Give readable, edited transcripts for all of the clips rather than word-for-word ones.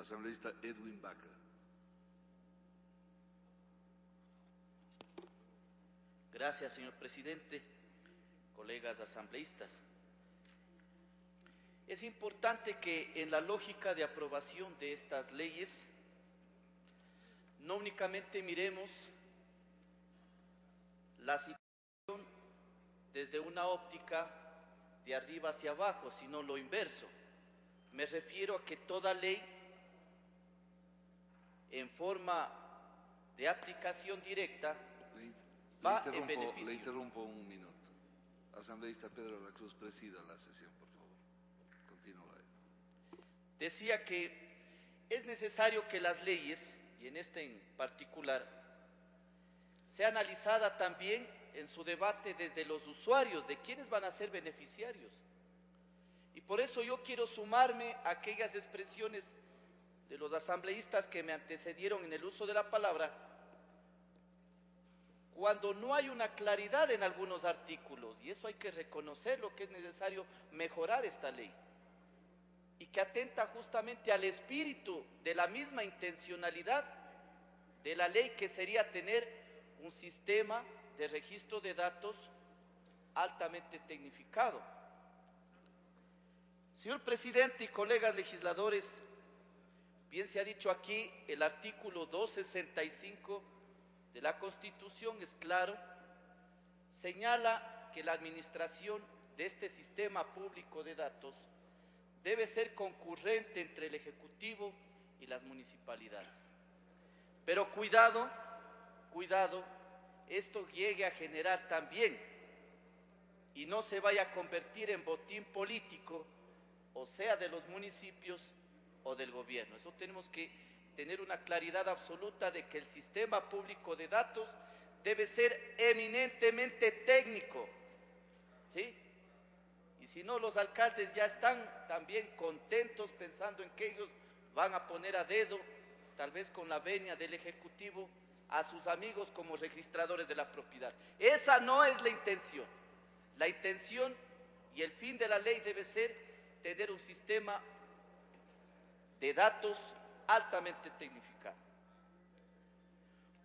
Asambleísta Edwin Baca. Gracias, señor presidente, colegas asambleístas. Es importante que en la lógica de aprobación de estas leyes no únicamente miremos la situación desde una óptica de arriba hacia abajo, sino lo inverso. Me refiero a que toda ley en forma de aplicación directa va en beneficio. Le interrumpo un minuto. Asambleísta Pedro de la Cruz, presida la sesión, por favor. Continúa. Decía que es necesario que las leyes, y en esta en particular, sea analizada también en su debate desde los usuarios, de quiénes van a ser beneficiarios. Y por eso yo quiero sumarme a aquellas expresiones de los asambleístas que me antecedieron en el uso de la palabra, cuando no hay una claridad en algunos artículos, y eso hay que reconocerlo, que es necesario mejorar esta ley, y que atenta justamente al espíritu de la misma intencionalidad de la ley, que sería tener un sistema de registro de datos altamente tecnificado. Señor presidente y colegas legisladores, bien se ha dicho aquí, el artículo 265 de la Constitución es claro, señala que la administración de este sistema público de datos debe ser concurrente entre el Ejecutivo y las municipalidades. Pero cuidado, esto llegue a generar también, y no se vaya a convertir en botín político, o sea de los municipios o del gobierno. Eso tenemos que tener una claridad absoluta de que el sistema público de datos debe ser eminentemente técnico, ¿sí? Y si no, los alcaldes ya están también contentos pensando en que ellos van a poner a dedo, tal vez con la venia del Ejecutivo, a sus amigos como registradores de la propiedad. Esa no es la intención. La intención y el fin de la ley debe ser tener un sistema de datos altamente tecnificado.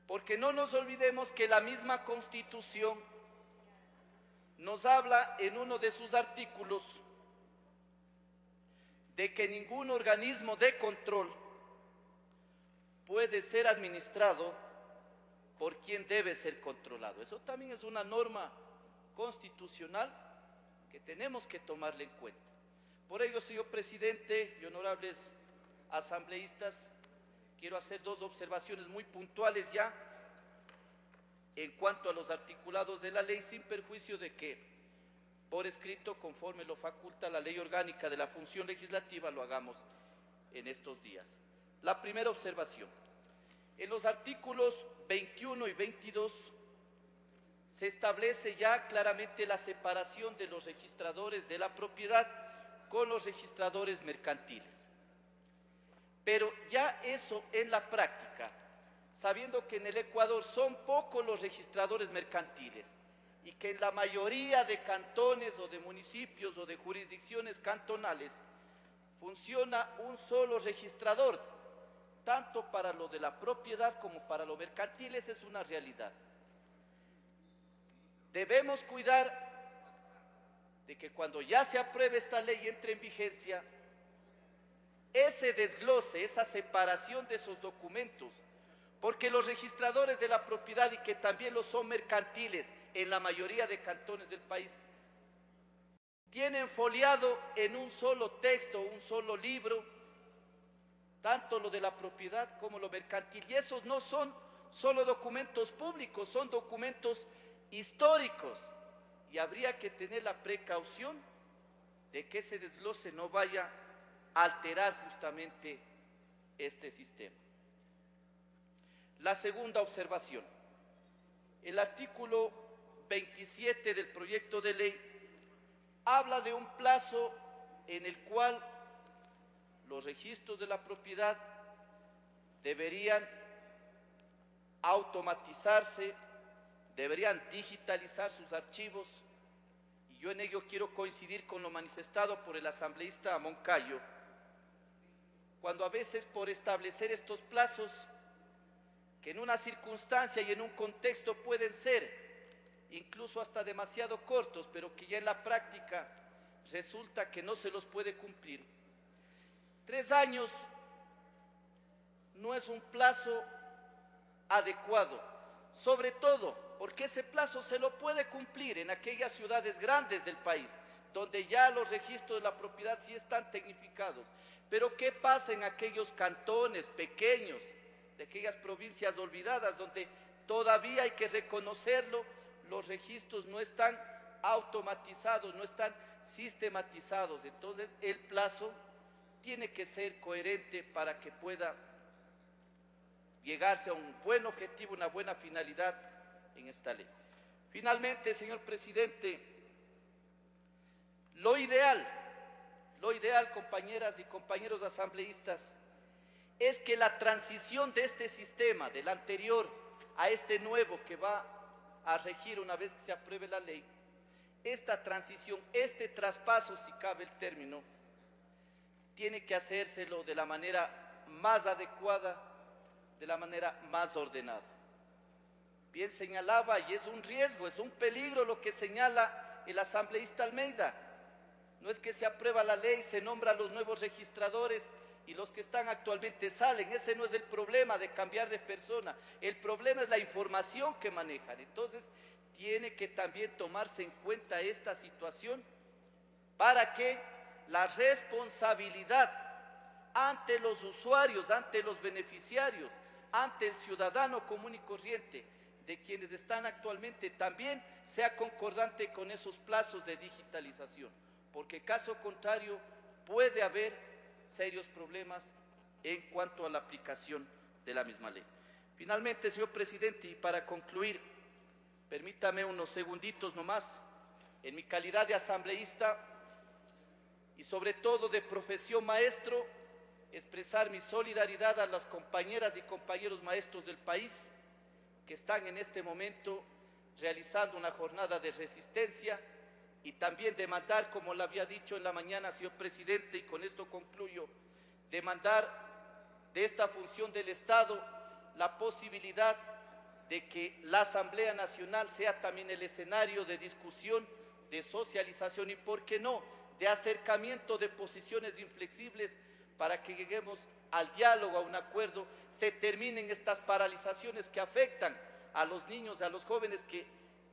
Porque no nos olvidemos que la misma Constitución nos habla en uno de sus artículos de que ningún organismo de control puede ser administrado por quien debe ser controlado. Eso también es una norma constitucional que tenemos que tomarle en cuenta. Por ello, señor presidente y honorables asambleístas, quiero hacer dos observaciones muy puntuales ya en cuanto a los articulados de la ley, sin perjuicio de que por escrito, conforme lo faculta la Ley Orgánica de la Función Legislativa, lo hagamos en estos días. La primera observación: en los artículos 21 y 22 se establece ya claramente la separación de los registradores de la propiedad con los registradores mercantiles. Pero ya eso en la práctica, sabiendo que en el Ecuador son pocos los registradores mercantiles y que en la mayoría de cantones o de municipios o de jurisdicciones cantonales funciona un solo registrador, tanto para lo de la propiedad como para lo mercantil, esa es una realidad. Debemos cuidar de que cuando ya se apruebe esta ley y entre en vigencia, ese desglose, esa separación de esos documentos, porque los registradores de la propiedad, y que también lo son mercantiles en la mayoría de cantones del país, tienen foliado en un solo texto, un solo libro, tanto lo de la propiedad como lo mercantil, y esos no son solo documentos públicos, son documentos históricos, y habría que tener la precaución de que ese desglose no vaya a alterar justamente este sistema. La segunda observación: el artículo 27 del proyecto de ley habla de un plazo en el cual los registros de la propiedad deberían automatizarse, deberían digitalizar sus archivos, y yo en ello quiero coincidir con lo manifestado por el asambleísta Moncayo, cuando a veces por establecer estos plazos, que en una circunstancia y en un contexto pueden ser incluso hasta demasiado cortos, pero que ya en la práctica resulta que no se los puede cumplir. 3 años no es un plazo adecuado, sobre todo porque ese plazo se lo puede cumplir en aquellas ciudades grandes del país, donde ya los registros de la propiedad sí están tecnificados. Pero ¿qué pasa en aquellos cantones pequeños, de aquellas provincias olvidadas, donde todavía hay que reconocerlo, los registros no están automatizados, no están sistematizados? Entonces el plazo tiene que ser coherente para que pueda llegarse a un buen objetivo, una buena finalidad en esta ley. Finalmente, señor presidente, lo ideal, compañeras y compañeros asambleístas, es que la transición de este sistema, del anterior a este nuevo que va a regir una vez que se apruebe la ley, esta transición, este traspaso, si cabe el término, tiene que hacérselo de la manera más adecuada, de la manera más ordenada. Bien señalaba, y es un riesgo, es un peligro lo que señala el asambleísta Almeida. No es que se aprueba la ley, se nombra a los nuevos registradores y los que están actualmente salen. Ese no es el problema de cambiar de persona. El problema es la información que manejan. Entonces, tiene que también tomarse en cuenta esta situación para que la responsabilidad ante los usuarios, ante los beneficiarios, ante el ciudadano común y corriente, de quienes están actualmente, también sea concordante con esos plazos de digitalización, porque caso contrario puede haber serios problemas en cuanto a la aplicación de la misma ley. Finalmente, señor presidente, y para concluir, permítame unos segunditos nomás, en mi calidad de asambleísta y sobre todo de profesión maestro, expresar mi solidaridad a las compañeras y compañeros maestros del país que están en este momento realizando una jornada de resistencia, y también demandar, como lo había dicho en la mañana, señor presidente, y con esto concluyo, demandar de esta función del Estado la posibilidad de que la Asamblea Nacional sea también el escenario de discusión, de socialización y, ¿por qué no?, de acercamiento de posiciones inflexibles para que lleguemos al diálogo, a un acuerdo, se terminen estas paralizaciones que afectan a los niños, a los jóvenes que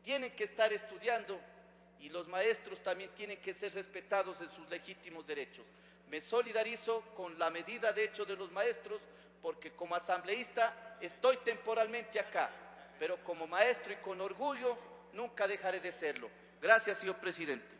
tienen que estar estudiando, y los maestros también tienen que ser respetados en sus legítimos derechos. Me solidarizo con la medida de hecho de los maestros, porque como asambleísta estoy temporalmente acá, pero como maestro y con orgullo nunca dejaré de serlo. Gracias, señor presidente.